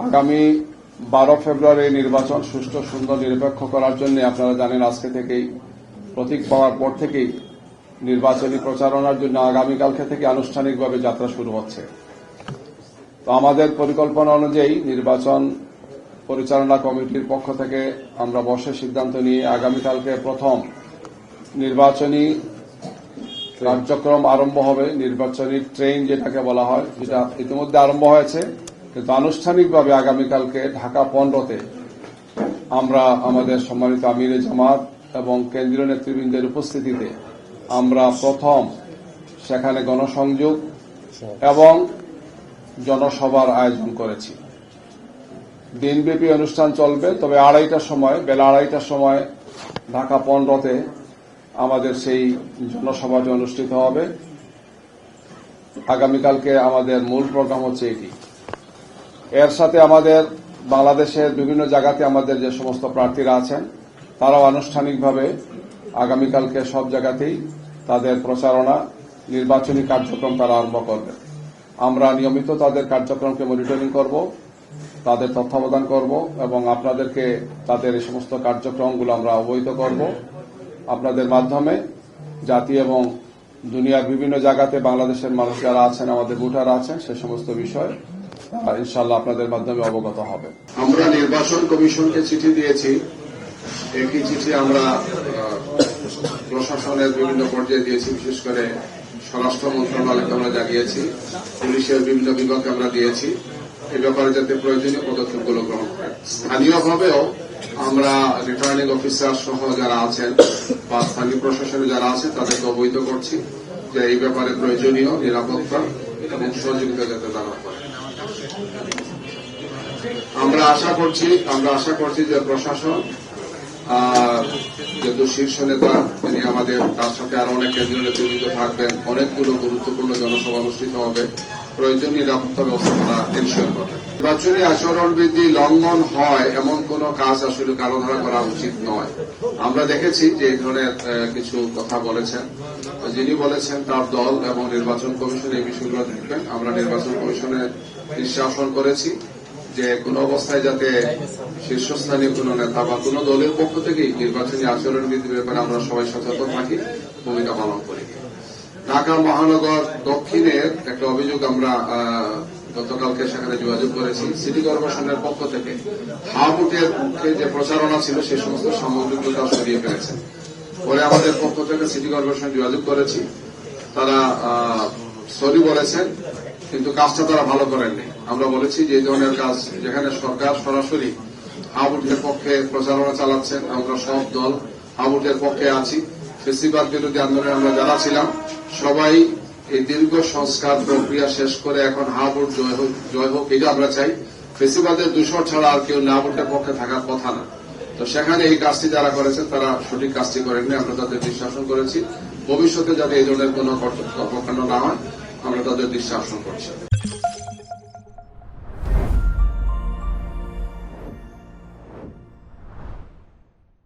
আগামী 12 ফেব্রুয়ারি নির্বাচন সুষ্ঠু সুন্দর নিরপেক্ষ করার জন্য আপনারা জানেন আজকে থেকেই প্রতীক পাওয়ার পর থেকেই নির্বাচনী প্রচারণার জন্য আগামীকালকে থেকে আনুষ্ঠানিকভাবে যাত্রা শুরু হচ্ছে। তো আমাদের পরিকল্পনা অনুযায়ী নির্বাচন পরিচালনা কমিটির পক্ষ থেকে আমরা বসে সিদ্ধান্ত নিয়ে আগামীকালকে প্রথম নির্বাচনী কার্যক্রম আরম্ভ হবে। নির্বাচনী ট্রেন যেটাকে বলা হয়, যেটা ইতিমধ্যে আরম্ভ হয়েছে, কিন্তু আনুষ্ঠানিকভাবে আগামীকালকে ঢাকা 15তে আমরা আমাদের সম্মানিত আমিরে জামাত এবং কেন্দ্রীয় নেতৃবৃন্দের উপস্থিতিতে আমরা প্রথম সেখানে গণসংযোগ এবং জনসভার আয়োজন করেছি। দিনব্যাপী অনুষ্ঠান চলবে, তবে বেলা আড়াইটার সময় ঢাকা 15তে আমাদের সেই জনসভাটি অনুষ্ঠিত হবে। আগামীকালকে আমাদের মূল প্রোগ্রাম হচ্ছে এটি। এর সাথে আমাদের বাংলাদেশের বিভিন্ন জায়গাতে আমাদের যে সমস্ত প্রার্থীরা আছেন তারাও আনুষ্ঠানিকভাবে আগামীকালকে সব জায়গাতেই তাদের প্রচারণা নির্বাচনী কার্যক্রম তারা আরম্ভ করবে। আমরা নিয়মিত তাদের কার্যক্রমকে মনিটরিং করব, তাদের তত্ত্বাবধান করব এবং আপনাদেরকে তাদের এই সমস্ত কার্যক্রমগুলো আমরা অবহিত করব। আপনাদের মাধ্যমে জাতি এবং দুনিয়ার বিভিন্ন জায়গাতে বাংলাদেশের মানুষ যারা আছেন, আমাদের ভোটার আছেন, সে সমস্ত বিষয় ইনশাআল্লাহ আপনাদের মাধ্যমে অবগত হবে। আমরা নির্বাচন কমিশনকে চিঠি দিয়েছি। একই চিঠি আমরা প্রশাসনের বিভিন্ন পর্যায়ে দিয়েছি, বিশেষ করে স্বরাষ্ট্র মন্ত্রণালয়কে আমরা জানিয়েছি, পুলিশের বিভিন্ন বিভাগকে আমরা দিয়েছি। এ ব্যাপারে যাতে প্রয়োজনীয় পদক্ষেপগুলো গ্রহণ করে। স্থানীয়ভাবেও আমরা রিটার্নিং অফিসার সহ যারা আছেন বা স্থানীয় প্রশাসনে যারা আছেন তাদেরকে অবহিত করছি যে এই ব্যাপারে প্রয়োজনীয় নিরাপত্তা এবং সহযোগিতা যাতে তারা করে। আমরা আশা করছি যে প্রশাসন যেহেতু শীর্ষ নেতা তিনি আমাদের, তার সাথে আরো অনেক কেন্দ্রীয় নেতৃবৃন্দ থাকবেন, অনেকগুলো গুরুত্বপূর্ণ জনসভা অনুষ্ঠিত হবে, প্রয়োজনীয় নিরাপত্তা ব্যবস্থা তারা এনশিওর করবে। নির্বাচনী আচরণবিধি লঙ্ঘন হয় এমন কোন কাজ আসলে কারো দ্বারা করা উচিত নয়। আমরা দেখেছি যে এই ধরনের কিছু কথা বলেছেন, যিনি বলেছেন তার দল এবং নির্বাচন কমিশন এই বিষয়গুলো দেখবেন। আমরা নির্বাচন কমিশনের নিঃশাসন করেছি যে কোন অবস্থায় যাতে শীর্ষস্থানীয় কোন নেতা বা কোন দলের পক্ষ থেকেই নির্বাচনী আচরণবিধির ব্যাপারে আমরা সবাই সচেতন থাকি, ভূমিকা পালন করি। ঢাকা মহানগর দক্ষিণের একটা অভিযোগ আমরা গতকালকে সেখানে যোগাযোগ করেছি। সিটি কর্পোরেশনের পক্ষ থেকে হাবুটের পক্ষে যে প্রচারণা ছিল সেই সমস্ত সামগ্রিকতা সরিয়ে ফেলেছে। পরে আমাদের পক্ষ থেকে সিটি কর্পোরেশন যোগাযোগ করেছি, তারা সরি বলেছেন, কিন্তু কাজটা তারা ভালো করেননি। আমরা বলেছি যে এই ধরনের কাজ যেখানে সরকার সরাসরি হাবুটের পক্ষে প্রচারণা চালাচ্ছেন, আমরা সব দল হাবুটের পক্ষে আছি। ফেসিবাদ বিরোধী আন্দোলনে আমরা যারা ছিলাম সবাই এই দীর্ঘ সংস্কার প্রক্রিয়া শেষ করে এখন হাবুট জয় হোক এটা আমরা চাই। ফেসিবাদের দূষর ছাড়া আর কেউ হাবুটের পক্ষে থাকার কথা না। তো সেখানে এই কাজটি যারা করেছেন তারা সঠিক কাজটি করেননি, আমরা তাদের নিঃশাসন করেছি। ভবিষ্যতে যাতে এই ধরনের কোন কর্মকাণ্ড না হয় আমরা তাদের নিঃশাসন করছি।